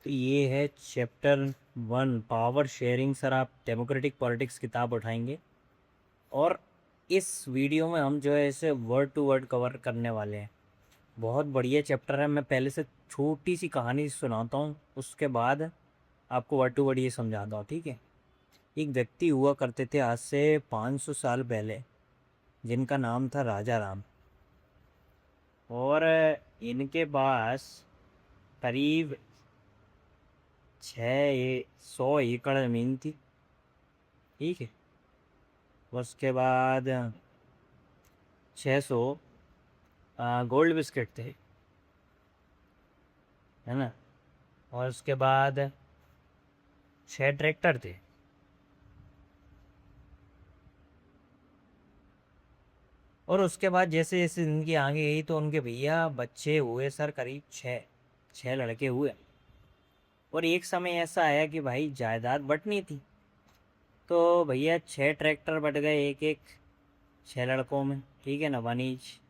तो ये है चैप्टर 1 पावर शेयरिंग। सर आप डेमोक्रेटिक पॉलिटिक्स किताब उठाएंगे और इस वीडियो में हम जो है इसे वर्ड टू वर्ड कवर करने वाले हैं। बहुत बढ़िया चैप्टर है। मैं पहले से छोटी सी कहानी सुनाता हूँ, उसके बाद आपको वर्ड टू वर्ड ये समझाता हूँ, ठीक है। एक व्यक्ति हुआ करते थे आज से 500 साल पहले, जिनका नाम था राजा राम। और इनके पास करीब 600 एकड़ ज़मीन थी, ठीक है। उसके बाद 600 गोल्ड बिस्किट थे, है ना। और उसके बाद 6 ट्रैक्टर थे। और उसके बाद जैसे जैसे इनकी आगे गई तो उनके भैया बच्चे हुए सर, करीब 6 लड़के हुए। और एक समय ऐसा आया कि भाई जायदाद बंटनी थी, तो भैया 6 ट्रैक्टर बट गए एक एक 6 लड़कों में, ठीक है ना, 1 ईच।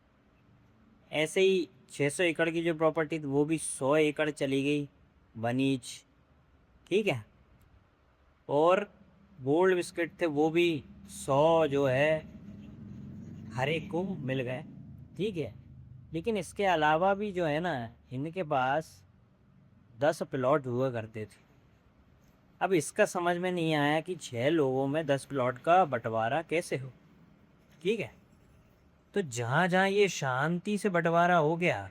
ऐसे ही 600 एकड़ की जो प्रॉपर्टी थी वो भी 100 एकड़ चली गई, 1 ईच, ठीक है। और गोल्ड बिस्किट थे वो भी 100 जो है हर एक को मिल गए, ठीक है। लेकिन इसके अलावा भी जो है ना, इनके पास 10 प्लॉट हुआ करते थे। अब इसका समझ में नहीं आया कि 6 लोगों में 10 प्लॉट का बंटवारा कैसे हो, ठीक है। तो जहाँ जहाँ ये शांति से बंटवारा हो गया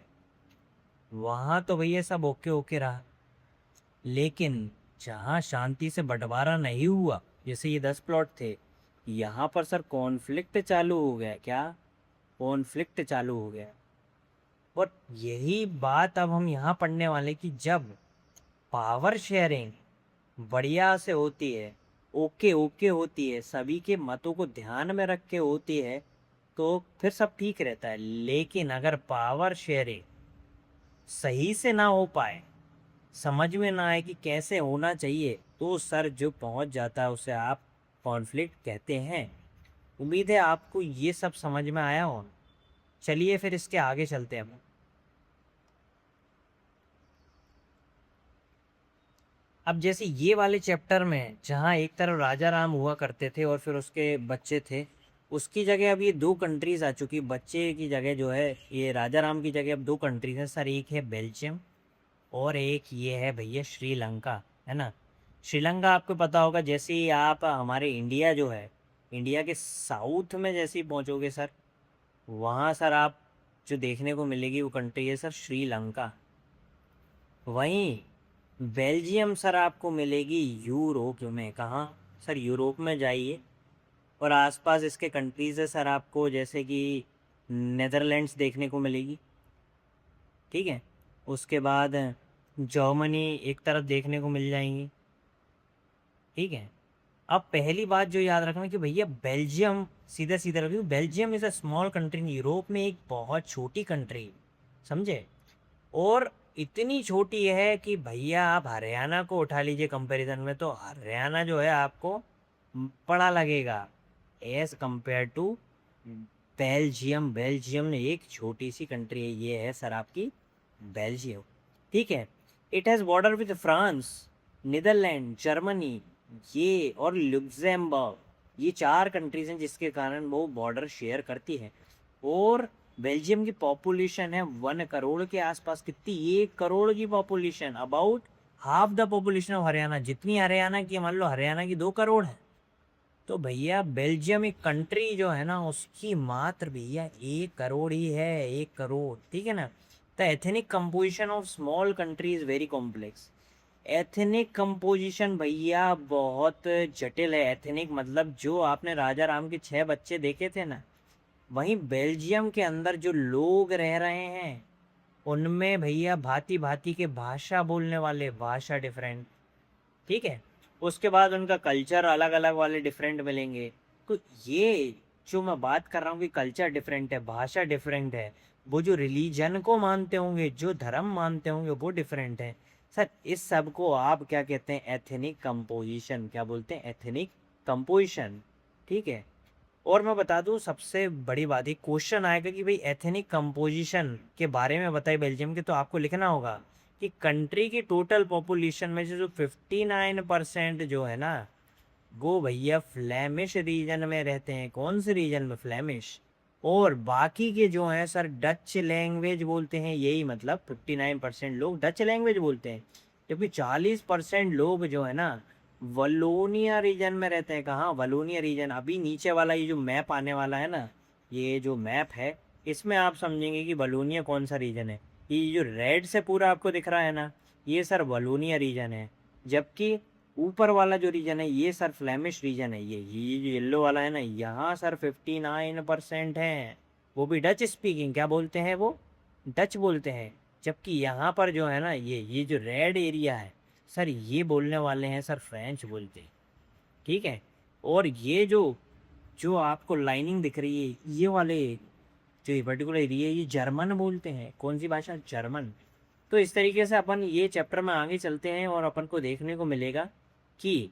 वहाँ तो भैया सब ओके ओके रहा। लेकिन जहाँ शांति से बंटवारा नहीं हुआ, जैसे ये 10 प्लॉट थे, यहाँ पर सर कॉन्फ्लिक्ट चालू हो गया। क्या? कॉन्फ्लिक्ट चालू हो गया। और यही बात अब हम यहाँ पढ़ने वाले कि जब पावर शेयरिंग बढ़िया से होती है, ओके ओके होती है, सभी के मतों को ध्यान में रख के होती है, तो फिर सब ठीक रहता है। लेकिन अगर पावर शेयरिंग सही से ना हो पाए, समझ में ना आए कि कैसे होना चाहिए, तो सर जो पहुंच जाता है उसे आप कॉन्फ्लिक्ट कहते हैं। उम्मीद है आपको ये सब समझ में आया हो। चलिए फिर इसके आगे चलते हैं। अब जैसे ये वाले चैप्टर में जहाँ एक तरफ राजा राम हुआ करते थे और फिर उसके बच्चे थे, उसकी जगह अब ये 2 कंट्रीज आ चुकी। बच्चे की जगह जो है, ये राजा राम की जगह अब 2 कंट्रीज है सर। एक है बेल्जियम और एक ये है भैया श्रीलंका, है ना। श्रीलंका आपको पता होगा, जैसे ही आप हमारे इंडिया जो है, इंडिया के साउथ में जैसे ही पहुँचोगे सर, वहाँ सर आप जो देखने को मिलेगी वो कंट्री है सर श्रीलंका। वहीं बेल्जियम सर आपको मिलेगी यूरोप में। कहाँ? सर यूरोप में जाइए और आसपास इसके कंट्रीज़ है सर, आपको जैसे कि नेदरलैंड्स देखने को मिलेगी, ठीक है। उसके बाद जर्मनी एक तरफ देखने को मिल जाएंगी, ठीक है। अब पहली बात जो याद रखना कि भैया बेल्जियम, सीधा सीधा रखिए, Belgium is a small country in Europe में, एक बहुत छोटी कंट्री, समझे। और इतनी छोटी है कि भैया आप हरियाणा को उठा लीजिए कंपैरिजन में, तो हरियाणा जो है आपको बड़ा लगेगा as compare to Belgium. Belgium ने एक छोटी सी कंट्री है, ये है सर आपकी बेल्जियम, ठीक है। It has border with France, Netherlands, Germany, ये और लुक्सेमबर्ग। ये 4 कंट्रीज हैं जिसके कारण वो बॉर्डर शेयर करती है। और बेल्जियम की पॉपुलेशन है 1 करोड़ के आसपास। कितनी? 1 करोड़ की population, about half the population of Haryana. जितनी हरियाणा की, मान लो हरियाणा की 2 करोड़ है, तो भैया बेल्जियम एक कंट्री जो है ना, उसकी मात्र भैया 1 करोड़ ही है, 1 करोड़, ठीक है ना। The ethnic composition of small country is very complex. Ethnic composition भैया बहुत जटिल है। एथनिक मतलब जो आपने राजा राम के 6 बच्चे देखे थे ना, वहीं बेल्जियम के अंदर जो लोग रह रहे हैं उनमें भैया भांति भांति के भाषा बोलने वाले, भाषा डिफरेंट, ठीक है। उसके बाद उनका कल्चर अलग अलग वाले डिफरेंट मिलेंगे। तो ये जो मैं बात कर रहा हूँ कि कल्चर डिफरेंट है, भाषा डिफरेंट है, वो जो रिलीजन को मानते होंगे, जो धर्म मानते होंगे, वो डिफरेंट है सर। इस सब को आप क्या कहते हैं? Ethnic composition. क्या बोलते हैं? एथनिक कंपोजिशन, ठीक है। और मैं बता दूं सबसे बड़ी बात, एक क्वेश्चन आएगा कि भाई एथनिक कंपोजिशन के बारे में बताइए बेल्जियम के, तो आपको लिखना होगा कि कंट्री की टोटल पॉपुलेशन में से जो 59% जो है ना, वो भैया फ्लेमिश रीजन में रहते हैं। कौन से रीजन में? फ्लेमिश। और बाकी के जो हैं सर डच लैंग्वेज बोलते हैं, यही मतलब 59% लोग डच लैंग्वेज बोलते हैं, जबकि 40% लोग जो है ना वलोनिया रीजन में रहते हैं। कहाँ? वलोनिया रीजन। अभी नीचे वाला ये जो मैप आने वाला है ना, ये जो मैप है, इसमें आप समझेंगे कि वलोनिया कौन सा रीजन है। ये जो रेड से पूरा आपको दिख रहा है ना, ये सर वलोनिया रीजन है। जबकि ऊपर वाला जो रीजन है ये सर फ्लेमिश रीजन है। ये जो येलो वाला है ना, यहाँ सर 59% है, वो भी डच स्पीकिंग। क्या बोलते हैं वो? डच बोलते हैं। जबकि यहाँ पर जो है ना, ये जो रेड एरिया है सर, ये बोलने वाले हैं सर फ्रेंच बोलते हैं। ठीक है। और ये जो जो आपको लाइनिंग दिख रही है, ये वाले जो ये पर्टिकुलर एरिया, ये जर्मन बोलते हैं। कौन सी भाषा? जर्मन। तो इस तरीके से अपन ये चैप्टर में आगे चलते हैं और अपन को देखने को मिलेगा कि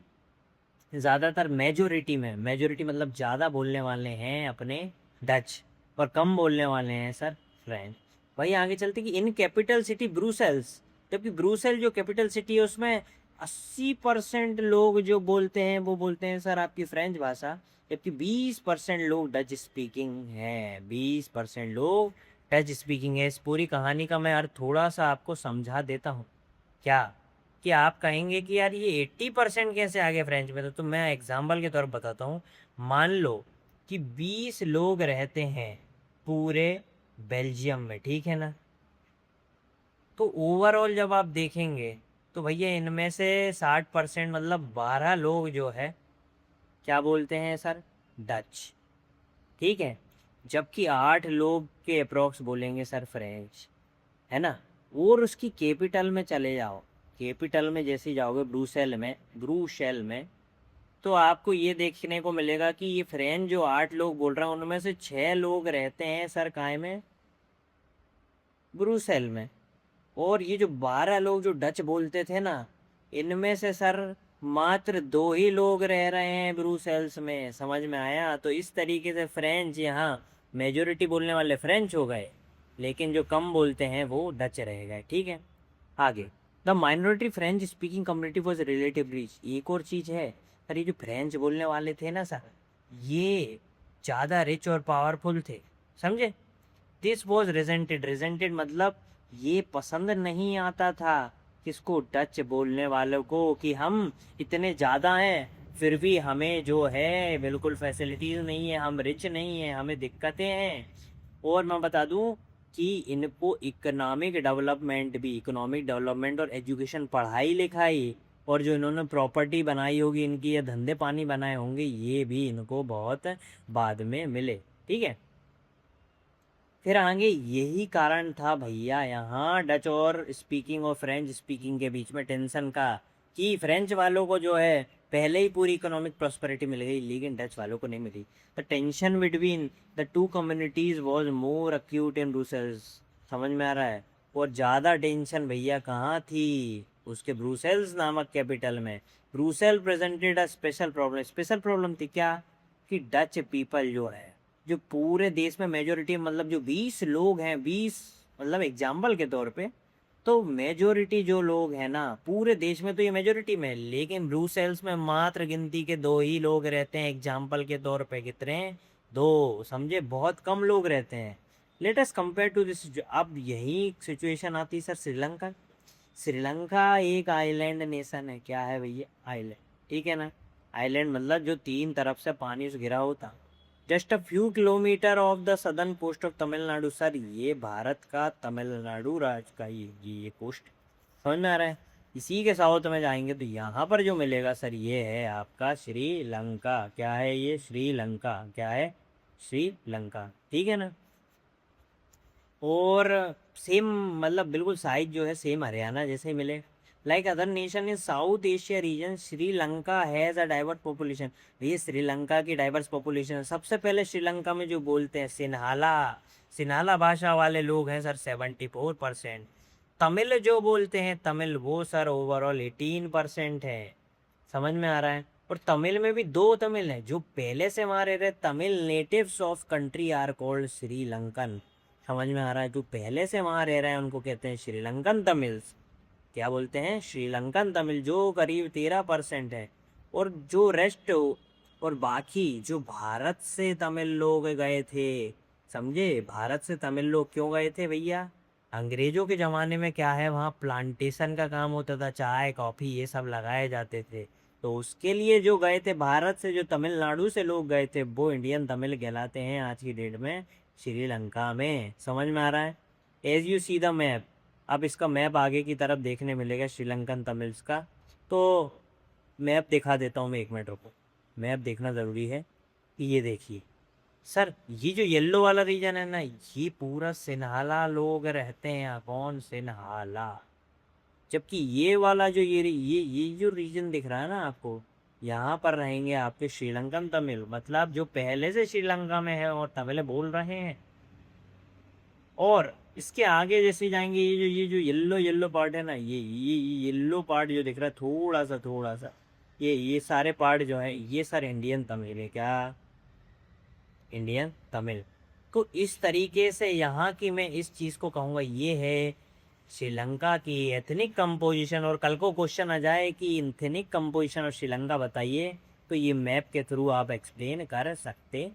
ज़्यादातर मेजोरिटी मतलब ज़्यादा बोलने वाले हैं अपने डच, और कम बोलने वाले हैं सर फ्रेंच। वही आगे चलते कि इन कैपिटल सिटी ब्रुसेल्स, जबकि ब्रुसेल जो कैपिटल सिटी है उसमें 80% लोग जो बोलते हैं वो बोलते हैं सर आपकी फ्रेंच भाषा, जबकि 20% लोग डच स्पीकिंग हैं। 20% लोग डच स्पीकिंग है। इस पूरी कहानी का मैं अर्थ थोड़ा सा आपको समझा देता हूँ। क्या? कि आप कहेंगे कि यार ये 80% कैसे आ गए फ्रेंच में? तो मैं एग्जाम्पल के तौर पर बताता हूँ। मान लो कि 20 लोग रहते हैं पूरे बेल्जियम में, ठीक है ना? तो ओवरऑल जब आप देखेंगे तो भैया इनमें से 60% मतलब 12 लोग जो है क्या बोलते हैं सर? डच। ठीक है। जबकि 8 लोग के अप्रोक्स बोलेंगे सर फ्रेंच, है ना? और उसकी कैपिटल में चले जाओ, कैपिटल में जैसे जाओगे ब्रूसेल में, तो आपको ये देखने को मिलेगा कि ये फ्रेंच जो 8 लोग बोल रहे हैं उनमें से 6 लोग रहते हैं सर काय में? ब्रूसेल में। और ये जो 12 लोग जो डच बोलते थे ना, इनमें से सर मात्र 2 ही लोग रह रहे हैं ब्रूसेल्स में। समझ में आया? तो इस तरीके से फ्रेंच यहाँ मेजोरिटी बोलने वाले फ्रेंच हो गए, लेकिन जो कम बोलते हैं वो डच रह गए। ठीक है। आगे, the minority French speaking community was relatively rich. एक और चीज़ है सर, ये जो फ्रेंच बोलने वाले थे ना सर, ये ज़्यादा रिच और पावरफुल थे। समझे? दिस वॉज रिजेंटेड मतलब ये पसंद नहीं आता था किसको? डच बोलने वालों को, कि हम इतने ज़्यादा हैं फिर भी हमें जो है बिल्कुल फैसिलिटीज़ नहीं है, हम रिच नहीं हैं, हमें दिक्कतें हैं। और मैं बता दूं कि इनको इकोनॉमिक डेवलपमेंट और एजुकेशन, पढ़ाई लिखाई, और जो इन्होंने प्रॉपर्टी बनाई होगी इनकी, या धंधे पानी बनाए होंगे, ये भी इनको बहुत बाद में मिले। ठीक है। फिर आगे यही कारण था भैया यहाँ डच और स्पीकिंग और फ्रेंच स्पीकिंग के बीच में टेंशन का, कि फ्रेंच वालों को जो है पहले ही पूरी इकोनॉमिक प्रॉस्पेरिटी मिल गई, लेकिन डच वालों को नहीं मिली। The tension between the two communities was more acute in Brussels. समझ में आ रहा है? और ज़्यादा टेंशन भैया कहाँ थी? उसके ब्रूसेल्स नामक कैपिटल में। Brussel presented a special problem थी। क्या? कि डच पीपल जो है, जो पूरे देश में मेजोरिटी, मतलब जो 20 लोग हैं, 20 मतलब एग्जाम्पल के तौर पे, तो मेजोरिटी जो लोग हैं ना पूरे देश में, तो ये मेजोरिटी में, लेकिन ब्रूसेल्स में मात्र गिनती के 2 ही लोग रहते हैं एग्जाम्पल के तौर पे। कितने? 2। समझे? बहुत कम लोग रहते हैं। Let us compare to this. अब यही सिचुएशन आती है सर श्रीलंका। श्रीलंका एक आइलैंड नेशन है। क्या है भैया? आइलैंड। ठीक है ना? आइलैंड मतलब जो 3 तरफ से पानी से घिरा होता। Just a few kilometre off the southern coast of Tamil Nadu. Sir ये भारत का तमिलनाडु राज्य का ये कोस्ट, समझ में आ रहा है? इसी के साउथ में जाएंगे तो यहाँ पर जो मिलेगा सर, ये है आपका श्रीलंका। क्या है ये? श्रीलंका। क्या है? श्रीलंका। ठीक है ना? और सेम मतलब बिल्कुल साइज जो है सेम हरियाणा जैसे ही मिले। Like other nation in south Asia region, Sri Lanka has a diverse population. ये श्रीलंका की डाइवर्स पॉपुलेशन है। सबसे पहले श्रीलंका में जो बोलते हैं सिन्हाला, सिन्हाला भाषा वाले लोग हैं सर 74%। तमिल जो बोलते हैं तमिल, वो सर ओवरऑल 18% है। समझ में आ रहा है? और तमिल में भी 2 तमिल हैं। जो पहले से वहाँ रह रहे Tamil natives of country are called Sri Lankan. समझ में आ रहा है? जो पहले से वहाँ रह रहे हैं उनको कहते हैं श्रीलंकन तमिल्स। क्या बोलते हैं, श्रीलंकन तमिल, जो करीब 13% है। और जो रेस्ट और बाकी जो भारत से तमिल लोग गए थे, समझे, भारत से तमिल लोग क्यों गए थे भैया, अंग्रेजों के ज़माने में क्या है, वहाँ प्लांटेशन का काम होता था, चाय कॉफ़ी ये सब लगाए जाते थे। तो उसके लिए जो गए थे भारत से, जो तमिलनाडु से लोग गए थे, वो इंडियन तमिल कहलाते हैं आज की डेट में श्रीलंका में। समझ में आ रहा है? As you see the map, अब इसका मैप आगे की तरफ देखने मिलेगा श्रीलंकन तमिल्स का। तो मैप दिखा देता हूँ मैं, 1 मिनट रुको, मैप देखना ज़रूरी है। कि ये देखिए सर, ये जो येलो वाला रीजन है ना, ये पूरा सिन्हाला लोग रहते हैं यहाँ। कौन? सिन्हाला। जबकि ये वाला जो ये जो रीजन दिख रहा है ना आपको, यहाँ पर रहेंगे आपके श्रीलंकन तमिल, मतलब जो पहले से श्रीलंका में है और तमिल बोल रहे हैं। और इसके आगे जैसे जाएंगे, ये जो येलो येलो पार्ट है ना, ये येलो पार्ट जो दिख रहा है, थोड़ा सा ये सारे पार्ट जो है, ये सारे इंडियन तमिल है। क्या? इंडियन तमिल। तो इस तरीके से यहाँ की मैं इस चीज़ को कहूँगा, ये है श्रीलंका की एथनिक कंपोजिशन। और कल को क्वेश्चन आ जाए कि एथनिक कंपोजिशन और श्रीलंका बताइए, तो ये मैप के थ्रू आप एक्सप्लेन कर सकते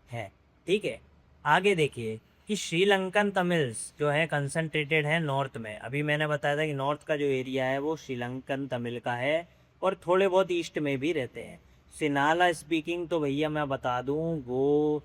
हैं। ठीक है, आगे देखिए कि श्रीलंकन तमिल्स जो है कंसंट्रेटेड है नॉर्थ में। अभी मैंने बताया था कि नॉर्थ का जो एरिया है वो श्रीलंकन तमिल का है, और थोड़े बहुत ईस्ट में भी रहते हैं। सिनाला स्पीकिंग तो भैया मैं बता दूं, वो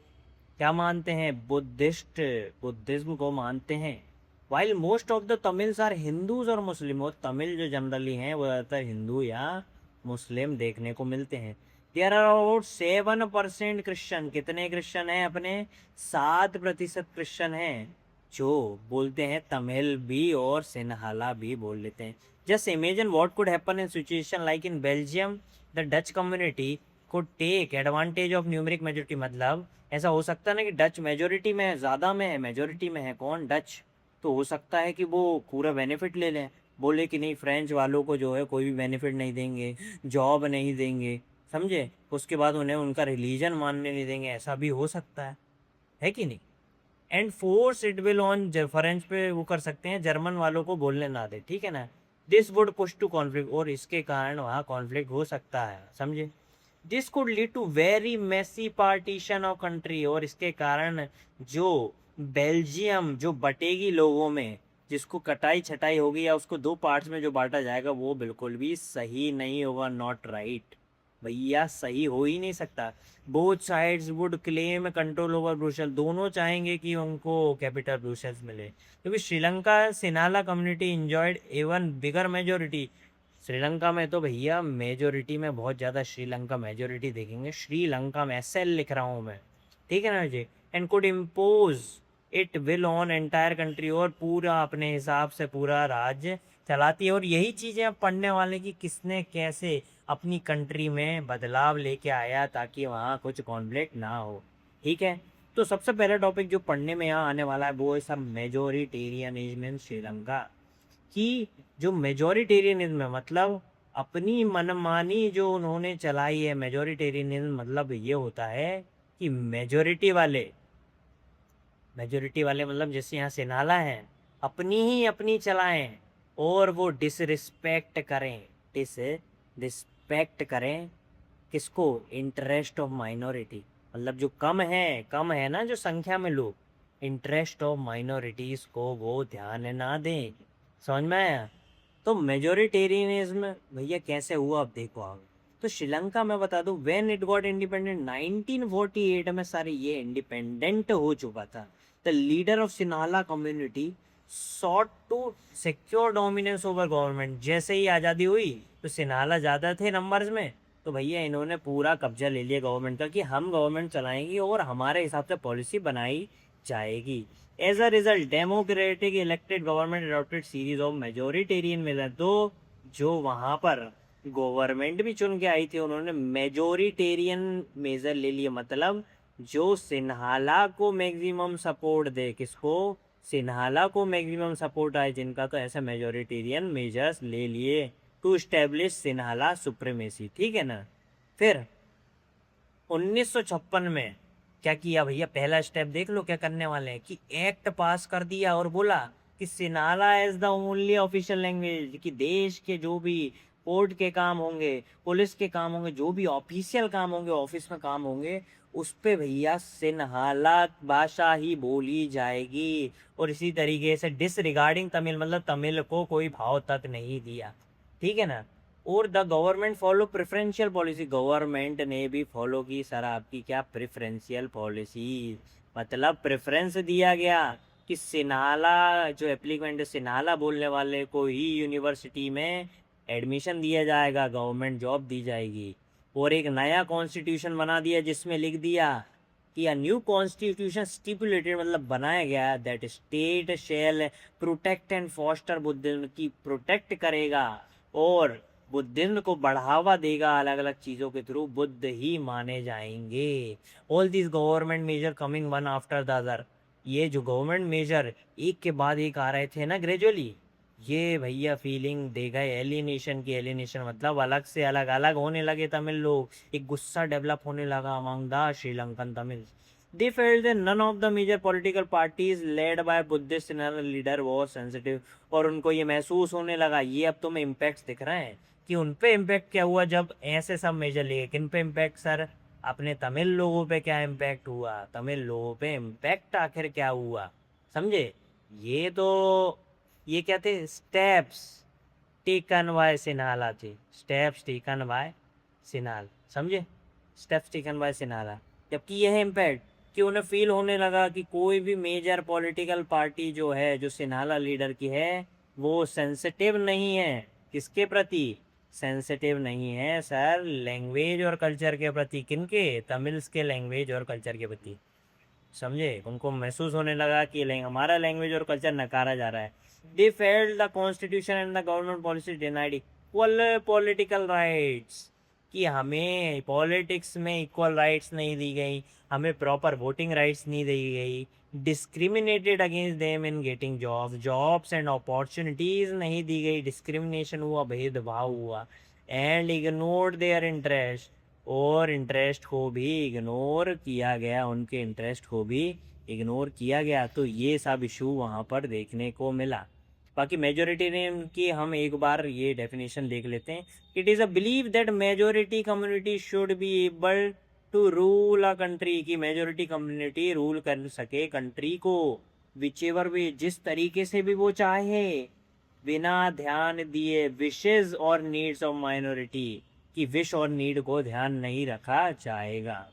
क्या मानते हैं, बुद्धिस्ट, बुद्धिज्म को मानते हैं। While most of the Tamils are Hindus और मुस्लिम, और तमिल जो जनरली हैं वो ज़्यादातर हिंदू या मुस्लिम देखने को मिलते हैं। There are about 7% Christian. कितने क्रिश्चियन हैं अपने? 7% क्रिश्चियन हैं, जो बोलते हैं तमिल भी और सिन्हाला भी बोल लेते हैं। Just imagine what could happen in situation like in Belgium, the Dutch community could take advantage of numeric majority. मतलब ऐसा हो सकता है ना कि डच मेजोरिटी में है, ज़्यादा में है, मेजोरिटी में है कौन, डच। तो हो सकता है कि वो पूरा बेनिफिट ले लें, बोले कि नहीं फ्रेंच वालों को जो है कोई भी बेनिफिट नहीं देंगे, जॉब नहीं देंगे, समझे, उसके बाद उन्हें उनका रिलीजन मानने नहीं देंगे, ऐसा भी हो सकता है कि नहीं। And force it will on, French पे वो कर सकते हैं, जर्मन वालों को बोलने ना दे, ठीक है ना। This would push to conflict, और इसके कारण वहाँ कॉन्फ्लिक्ट हो सकता है, समझे। This could lead to very messy partition of country, और इसके कारण जो बेल्जियम जो बटेगी लोगों में, जिसको कटाई छटाई होगी या उसको 2 पार्ट्स में जो बांटा जाएगा, वो बिल्कुल भी सही नहीं होगा, नॉट राइट भैया, सही हो ही नहीं सकता। Both sides would claim control over Brussels, दोनों चाहेंगे कि उनको कैपिटल ब्रुसेल्स मिले, क्योंकि श्रीलंका सिनाला कम्युनिटी इंजॉयड एवन बिगर मेजोरिटी। श्रीलंका में तो भैया मेजोरिटी में बहुत ज़्यादा श्रीलंका मेजोरिटी देखेंगे, श्रीलंका में एसएल लिख रहा हूँ मैं, ठीक है ना जी। And could impose it will on entire country, और पूरा अपने हिसाब से पूरा राज्य चलाती है। और यही चीज़ें अब पढ़ने वाले की किसने कैसे अपनी कंट्री में बदलाव लेके आया ताकि वहाँ कुछ कॉन्फ्लिक्ट ना हो, ठीक है। तो सबसे पहला टॉपिक जो पढ़ने में यहाँ आने वाला है वो है सब मेजोरिटेरियनिज्म इन श्रीलंका। कि जो मेजोरिटेरियनिज्म है, मतलब अपनी मनमानी जो उन्होंने चलाई है, मेजोरिटेरियनिज्म मतलब ये होता है कि मेजोरिटी वाले मतलब जैसे यहाँ सिनाला हैं, अपनी ही अपनी चलाएं, और वो डिसरिस्पेक्ट करें किसको, इंटरेस्ट ऑफ माइनॉरिटी। मतलब जो कम है ना जो संख्या में लोग, इंटरेस्ट ऑफ माइनॉरिटीज़ को वो ध्यान ना दें। समझ में आया? तो मेजोरिटेरियनिज्म भैया कैसे हुआ अब देखो आप। तो श्रीलंका मैं बता दूं, व्हेन इट गॉट इंडिपेंडेंट 1948 में सारे ये इंडिपेंडेंट हो चुका था। The leader of Sinhala community sought to secure dominance over government. जैसे ही आज़ादी हुई तो सिनाला ज़्यादा थे नंबर्स में, तो भैया इन्होंने पूरा कब्जा ले लिया गवर्नमेंट का कि हम गवर्नमेंट चलाएंगे और हमारे हिसाब से पॉलिसी बनाई जाएगी। As a result democratic elected government adopted series of majoritarian measure. तो जो वहाँ पर गवर्नमेंट भी चुन के आई थी, उन्होंने मेजोरिटेरियन मेजर ले लिए, मतलब जो सिन्हाला को मैक्सिमम सपोर्ट दे, किसको, सिन्हाला को मैक्सिमम सपोर्ट आए जिनका, तो ऐसे मेजोरिटेरियन मेजर्स ले लिए टू स्टेब्लिश सिन्हाला सुप्रीमेसी, ठीक है ना। फिर 1956 में क्या किया भैया, पहला स्टेप देख लो क्या करने वाले हैं, कि एक्ट पास कर दिया और बोला कि Sinhala is the only official language, कि देश के जो भी कोर्ट के काम होंगे, पुलिस के काम होंगे, जो भी ऑफिशियल काम होंगे, ऑफिस में काम होंगे, उस पे भैया सिन्हाला भाषा ही बोली जाएगी। और इसी तरीके से डिसरिगार्डिंग तमिल, मतलब तमिल को कोई भाव तक नहीं दिया, ठीक है ना। और the government follow preferential policy, government ने भी फॉलो की सर आपकी क्या प्रेफरेंशियल पॉलिसी, मतलब प्रेफरेंस दिया गया कि सिन्हाला जो एप्लीकेंट सिन्हाला बोलने वाले को ही यूनिवर्सिटी में एडमिशन दिया जाएगा, गवर्नमेंट जॉब दी जाएगी। और एक नया कॉन्स्टिट्यूशन बना दिया जिसमें लिख दिया कि अ न्यू कॉन्स्टिट्यूशन स्टिपुलेटेड, मतलब बनाया गया that state shell protect and foster Buddhism, की प्रोटेक्ट करेगा और बुद्धिज्म को बढ़ावा देगा, अलग अलग चीज़ों के थ्रू बुद्ध ही माने जाएंगे। All this government measure coming one after the other, ये जो गवर्नमेंट मेजर एक के बाद एक आ रहे थे ना ग्रेजुअली, ये भैया फीलिंग दे गए एलिनेशन की। एलिनेशन मतलब अलग से अलग अलग होने लगे तमिल लोग, एक गुस्सा डेवलप होने लगा among the Sri Lankan Tamil. They felt that none of the major political parties led by Buddhist leader was sensitive, और उनको ये महसूस होने लगा, ये अब तुम्हें इम्पैक्ट दिख रहे हैं कि उन पे इम्पैक्ट क्या हुआ जब ऐसे सब मेजर लिए। किन पे इम्पैक्ट सर? अपने तमिल लोगों पे क्या इम्पैक्ट हुआ, तमिल लोगों पे इम्पैक्ट आखिर क्या हुआ, समझे। ये तो ये क्या थे, स्टेप्स टेकन बाय सिन्हाला थे, स्टेप्स टेकन बाय सिन्हाल, समझे, स्टेप्स टेकन बाय सिन्हाला। जबकि यह है इम्पैक्ट कि उन्हें फील होने लगा कि कोई भी मेजर पॉलिटिकल पार्टी जो है, जो सिन्हाला लीडर की है, वो सेंसिटिव नहीं है। किसके प्रति सेंसिटिव नहीं है सर? लैंग्वेज और कल्चर के प्रति। किनके? तमिल्स के लैंग्वेज और कल्चर के प्रति, समझे। उनको महसूस होने लगा कि हमारा लैंग्वेज और कल्चर नकारा जा रहा है। They felt the constitution and the government policy denied equal political rights, कि हमें पॉलिटिक्स में इक्वल राइट्स नहीं दी गई, हमें प्रॉपर वोटिंग राइट्स नहीं दी गई, discriminated against them in getting jobs and opportunities नहीं दी गई, डिस्क्रिमिनेशन हुआ, भेदभाव हुआ। एंड इग्नोर्ड देयर इंटरेस्ट, और इंटरेस्ट को भी इग्नोर किया गया, उनके इंटरेस्ट को भी इग्नोर किया गया। तो ये सब इशू वहाँ पर देखने को मिला। बाकी मेजोरिटेरियन की हम एक बार ये डेफिनेशन देख लेते हैं। It is a believe that majority community should be able to rule a country, की मेजोरिटी कम्युनिटी रूल कर सके कंट्री को, विच एवर भी, जिस तरीके से भी वो चाहे, बिना ध्यान दिए विशेज और नीड्स ऑफ माइनॉरिटी, की विश और नीड को ध्यान नहीं रखा जाएगा।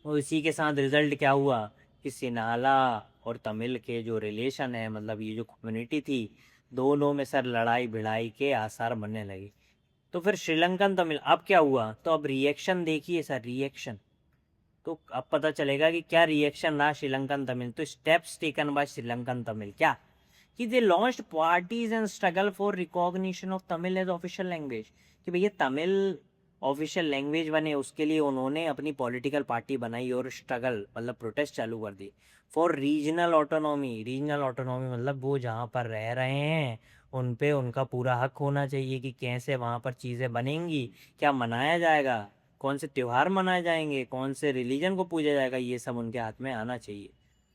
और इसी के साथ रिजल्ट क्या हुआ कि सिन्हाला और तमिल के जो रिलेशन है, मतलब ये जो कम्युनिटी थी, दोनों में सर लड़ाई भिड़ाई के आसार बनने लगे। तो फिर श्रीलंकन तमिल अब क्या हुआ, तो अब रिएक्शन देखिए सर, रिएक्शन तो अब पता चलेगा कि क्या रिएक्शन रहा श्रीलंकन तमिल। तो steps taken by Sri Lankan Tamil क्या, कि they launched parties and struggle for recognition of Tamil as official language, कि भैया तमिल ऑफिशियल लैंग्वेज बने, उसके लिए उन्होंने अपनी पॉलिटिकल पार्टी बनाई और स्ट्रगल मतलब प्रोटेस्ट चालू कर दी। For regional autonomy, regional autonomy मतलब वो जहाँ पर रह रहे हैं उन पे उनका पूरा हक होना चाहिए, कि कैसे वहाँ पर चीज़ें बनेंगी, क्या मनाया जाएगा, कौन से त्यौहार मनाए जाएंगे, कौन से रिलीजन को पूजा जाएगा, ये सब उनके हाथ में आना चाहिए।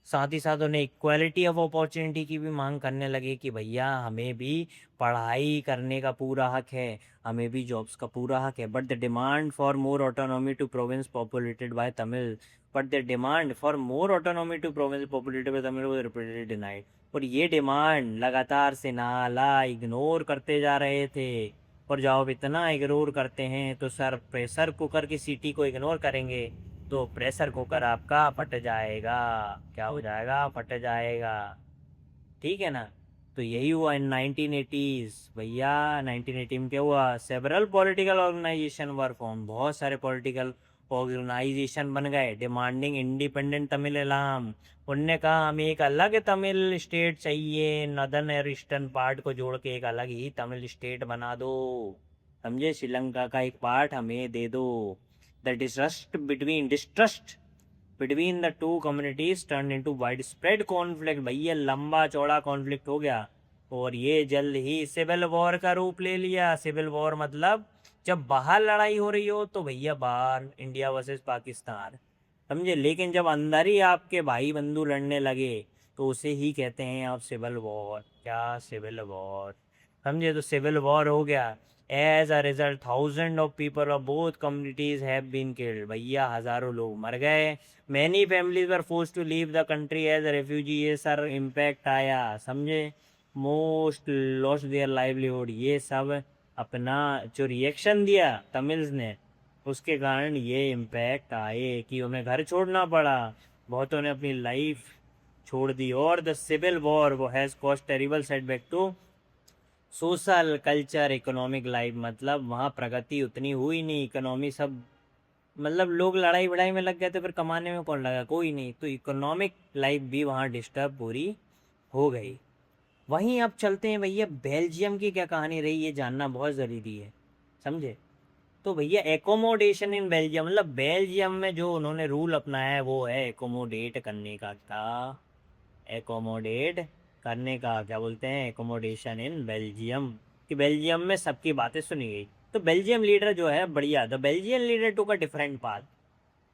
साथ ही साथ उन्हें इक्वालिटी ऑफ अपॉर्चुनिटी की भी मांग करने लगे कि भैया हमें भी पढ़ाई करने का पूरा हक है, हमें भी जॉब्स का पूरा हक है। But the demand for more autonomy to province populated by Tamil, but the demand for more autonomy to province populated by Tamil was repeatedly denied. और ये डिमांड लगातार सिन्हाला इग्नोर करते जा रहे थे। और जब आप इतना इग्नोर करते हैं तो सर प्रेशर कुकर की सीटी को इग्नोर करेंगे तो प्रेशर कुकर आपका फट जाएगा। क्या हो जाएगा? फट जाएगा, ठीक है ना। तो यही हुआ इन 1980s भैया। 1980 में क्या हुआ? सेवरल पॉलिटिकल ऑर्गेनाइजेशन वर फॉर्म, बहुत सारे पॉलिटिकल ऑर्गेनाइजेशन बन गए डिमांडिंग इंडिपेंडेंट तमिल एलाम। उनने कहा हमें एक अलग तमिल स्टेट चाहिए, नॉर्दर्न और ईस्टर्न पार्ट को जोड़ के एक अलग ही तमिल स्टेट बना दो, समझे, श्रीलंका का एक पार्ट हमें दे दो। The distrust between the two communities turned into widespread conflict, भैया लंबा चौड़ा कॉन्फ्लिक्ट हो गया और ये जल्द ही सिविल वॉर का रूप ले लिया। सिविल वॉर मतलब जब बाहर लड़ाई हो रही हो तो भैया बाहर इंडिया वर्सेस पाकिस्तान, समझे, लेकिन जब अंदर ही आपके भाई बंधु लड़ने लगे तो उसे ही कहते हैं आप सिविल वॉर। क्या सिविल वॉर, समझे? तो सिविल वॉर हो गया। As a result thousand of people of both communities have been killed, भैया हजारों लोग मर गए। Many families were force to leave the country as refugee, ये सर इम्पैक्ट आया, समझे? मोस्ट लॉस्ट देयर लाइवलीहुड, ये सब अपना जो रिएक्शन दिया तमिल्स ने, उसके कारण ये इम्पैक्ट आए कि उन्हें घर छोड़ना पड़ा, बहुतों ने अपनी लाइफ छोड़ दी। और द सिविल वॉर वो has cost terrible setback to social culture economic life, मतलब वहाँ प्रगति उतनी हुई नहीं, इकोनॉमी सब, मतलब लोग लड़ाई बड़ाई में लग गए थे, फिर कमाने में कौन लगा, कोई नहीं, तो इकोनॉमिक लाइफ भी वहाँ डिस्टर्ब पूरी हो गई। वहीं अब चलते हैं भैया, बेल्जियम की क्या कहानी रही ये जानना बहुत ज़रूरी है, समझे? तो भैया एकोमोडेशन इन बेल्जियम, मतलब बेल्जियम में जो उन्होंने रूल अपनाया है वो है एकोमोडेट करने का। क्या? एकोमोडेट करने का, क्या बोलते हैं, एकोमोडेशन इन बेल्जियम, कि बेल्जियम में सबकी बातें सुनी गई। तो बेल्जियम लीडर जो है बढ़िया, the Belgian leader took a different path,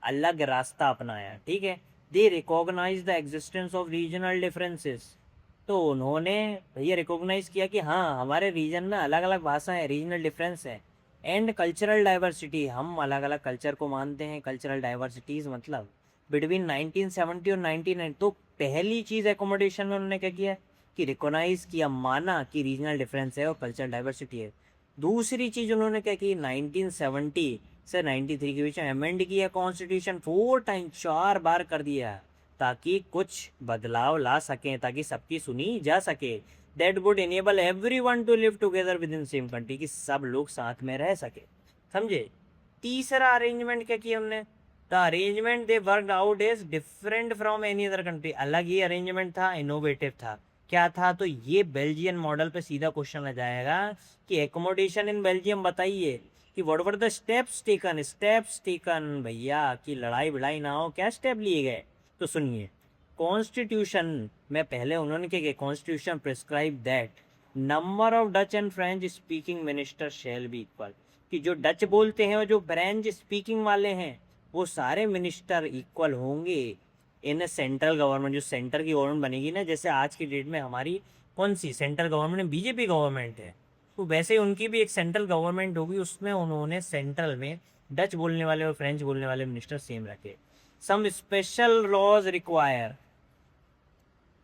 अलग रास्ता अपनाया, ठीक है। They recognize the existence of regional differences, तो उन्होंने भैया रिकॉग्नाइज किया कि हाँ हमारे रीजन में अलग अलग भाषाएं, रीजनल डिफरेंस है। एंड कल्चरल डाइवर्सिटी, हम अलग अलग कल्चर को मानते हैं, कल्चरल डाइवर्सिटीज मतलब बिटवीन 1970 और 1990। तो पहली चीज़ एकोमोडेशन में उन्होंने क्या किया कि रिकॉग्नाइज किया, माना कि रीजनल डिफरेंस है और कल्चरल डाइवर्सिटी है। दूसरी चीज़ उन्होंने क्या की, 1970 से 93 के बीच में अमेंड किया कॉन्स्टिट्यूशन 4 टाइम, 4 बार कर दिया, ताकि कुछ बदलाव ला सकें, ताकि सबकी सुनी जा सके। That would enable everyone to live together within same country, कि सब लोग साथ में रह सके, समझे? तीसरा अरेंजमेंट क्या किया उन्होंने, the arrangement they worked out is different from any other country, अलग ही अरेंजमेंट था, इनोवेटिव था। क्या था? तो ये बेल्जियन मॉडल पे सीधा क्वेश्चन आ जाएगा कि एकोमोडेशन इन बेल्जियम बताइए कि what were the steps taken, steps taken भैया, कि लड़ाई भिड़ाई ना हो, क्या स्टेप लिए गए? तो सुनिए, कॉन्स्टिट्यूशन में पहले उन्होंने क्या किया, constitution prescribe that number of Dutch and French speaking minister shall be equal, कि जो डच बोलते हैं और जो फ्रेंच स्पीकिंग वाले हैं वो सारे मिनिस्टर इक्वल होंगे इन सेंट्रल गवर्नमेंट। जो सेंटर की गवर्नमेंट बनेगी ना, जैसे आज की डेट में हमारी कौन C central government, BJP government है, तो वैसे उनकी भी एक सेंट्रल गवर्नमेंट होगी, उसमें उन्होंने सेंट्रल में डच बोलने वाले और फ्रेंच बोलने वाले मिनिस्टर सेम रखे। सम स्पेशल लॉज रिक्वायर,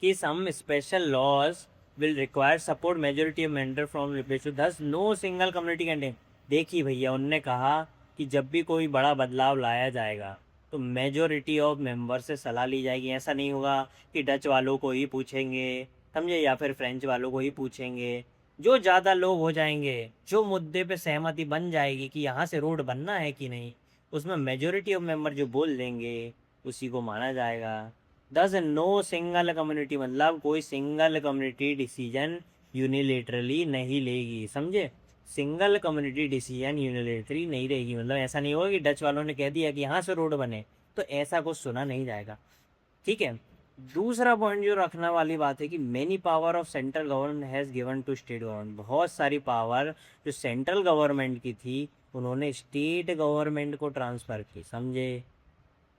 कि some special laws will require support majority of member from replace, thus no single community candidate. देखिए भैया, उनने कहा कि जब भी कोई बड़ा बदलाव लाया जाएगा तो मेजोरिटी ऑफ मेंबर से सलाह ली जाएगी। ऐसा नहीं होगा कि डच वालों को ही पूछेंगे, समझे, या फिर फ्रेंच वालों को ही पूछेंगे। जो ज़्यादा लोग हो जाएंगे, जो मुद्दे पे सहमति बन जाएगी कि यहाँ से रोड बनना है कि नहीं, उसमें मेजोरिटी ऑफ मेंबर जो बोल देंगे उसी को माना जाएगा। दस नो सिंगल कम्युनिटी, मतलब कोई सिंगल कम्युनिटी डिसीजन यूनिलेटरली नहीं लेगी, समझे? सिंगल कम्युनिटी डिसीजन यूनिलेटरी नहीं रहेगी, मतलब ऐसा नहीं होगा कि डच वालों ने कह दिया कि यहाँ से रोड बने, तो ऐसा कुछ सुना नहीं जाएगा, ठीक है। दूसरा पॉइंट जो रखने वाली बात है कि many power of central government has given to state government, बहुत सारी पावर जो सेंट्रल गवर्नमेंट की थी उन्होंने स्टेट गवर्नमेंट को ट्रांसफ़र की, समझे?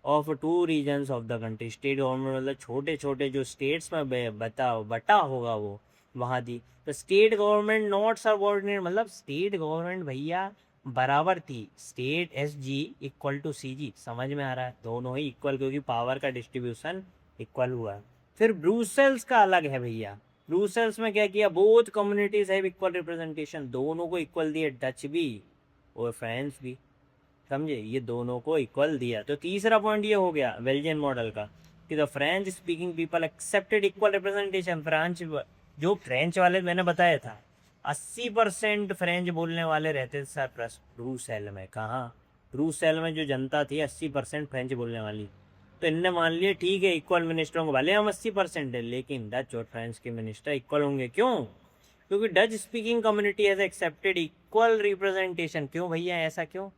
Of two reasons of the country, state government मतलब छोटे छोटे जो स्टेट्स में बटा होगा वो वहाँ दी। तो स्टेट गवर्नमेंट नॉट सबऑर्डिनेट, मतलब स्टेट गवर्नमेंट भैया बराबर थी, state S G equal to C G, समझ में आ रहा है, दोनों ही इक्वल, क्योंकि पावर का डिस्ट्रीब्यूशन इक्वल हुआ। फिर ब्रूसेल्स का अलग है भैया, ब्रूसेल्स में क्या किया, both communities have equal representation, दोनों को इक्वल दिए, डच भी और फ्रेंच भी, समझे, ये दोनों को इक्वल दिया। तो तीसरा पॉइंट ये हो गया बेल्जियन मॉडल का कि the French speaking people accepted equal representation, French जो फ्रेंच वाले मैंने बताया था 80% फ्रेंच बोलने वाले रहते थे सर ब्रूसेल में, कहाँ, ब्रूसेल में जो जनता थी 80% फ्रेंच बोलने वाली। तो इनने मान लिया ठीक है इक्वल मिनिस्टरों को, भले हम 80% है लेकिन डच और फ्रेंच के मिनिस्टर इक्वल होंगे, क्यों? क्योंकि Dutch speaking community has accepted equal representation. क्यों भैया, ऐसा क्यों?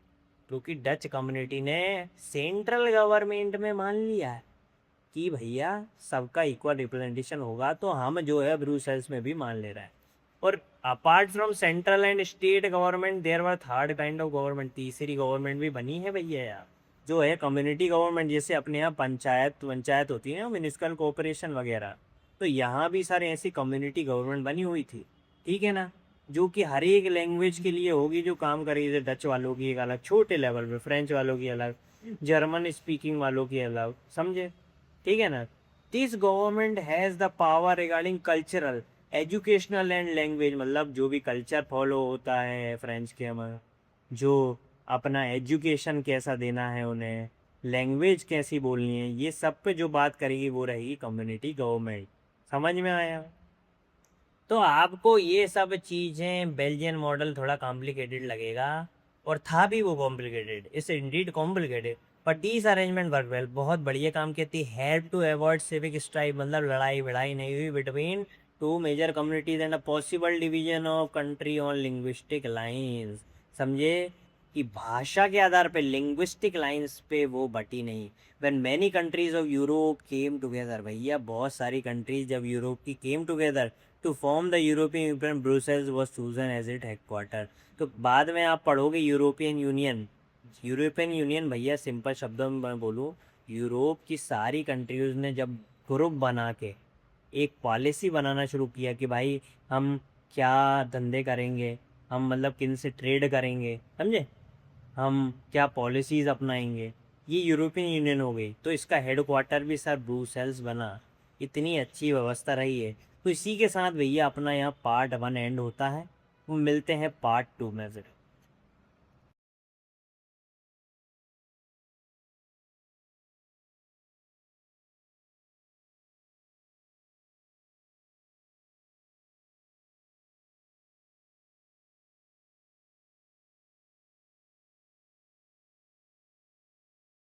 क्योंकि डच कम्युनिटी ने सेंट्रल गवर्नमेंट में मान लिया है कि भैया सबका इक्वल रिप्रेजेंटेशन होगा, तो हम जो है ब्रूसेल्स में भी मान ले रहा है। और apart from central and state government there were third kind of government, तीसरी गवर्नमेंट भी बनी है भैया यार, जो है कम्युनिटी गवर्नमेंट, जैसे अपने यहाँ पंचायत पंचायत होती है ना, म्यूनिसिपल कॉरपोरेशन वगैरह, तो यहाँ भी सर ऐसी कम्युनिटी गवर्नमेंट बनी हुई थी, ठीक है ना, जो कि हर एक लैंग्वेज के लिए होगी जो काम करेगी। जैसे डच वालों की एक अलग छोटे लेवल पे, फ्रेंच वालों की अलग, जर्मन स्पीकिंग वालों की अलग, समझे, ठीक है ना। This government has the power regarding cultural, educational and language, मतलब जो भी कल्चर फॉलो होता है फ्रेंच के में, जो अपना एजुकेशन कैसा देना है उन्हें, लैंग्वेज कैसी बोलनी है, ये सब पे जो बात करेगी वो रहेगी कम्युनिटी गवर्नमेंट। समझ में आया? तो आपको ये सब चीज़ें बेल्जियन मॉडल थोड़ा कॉम्प्लिकेटेड लगेगा, और था भी वो complicated, it's indeed complicated, but this arrangement work well, बहुत बढ़िया काम किया थी। Have to avoid civic strike, मतलब लड़ाई भिड़ाई नहीं हुई between two major communities and a possible division of country on linguistic lines. समझे कि भाषा के आधार पे लिंग्विस्टिक लाइंस पे वो बटी नहीं। When many countries of Europe came together, भैया बहुत सारी कंट्रीज जब यूरोप की came together to form the European Union, Brussels was chosen as it headquarter. तो बाद में आप पढ़ोगे यूरोपियन यूनियन, यूरोपियन यूनियन भैया सिंपल शब्दों में मैं बोलूँ, यूरोप की सारी कंट्रीज ने जब ग्रुप बना के एक पॉलिसी बनाना शुरू किया कि भाई हम क्या धंधे करेंगे, हम मतलब किन से ट्रेड करेंगे, समझे, हम क्या पॉलिसीज़ अपनाएंगे, ये यूरोपियन यूनियन हो गई। तो इसका हेडक्वार्टर भी सर ब्रुसेल्स बना। इतनी अच्छी व्यवस्था रही है। तो इसी के साथ भैया अपना यहाँ पार्ट 1 एंड होता है। वो मिलते हैं पार्ट 2 में फिर।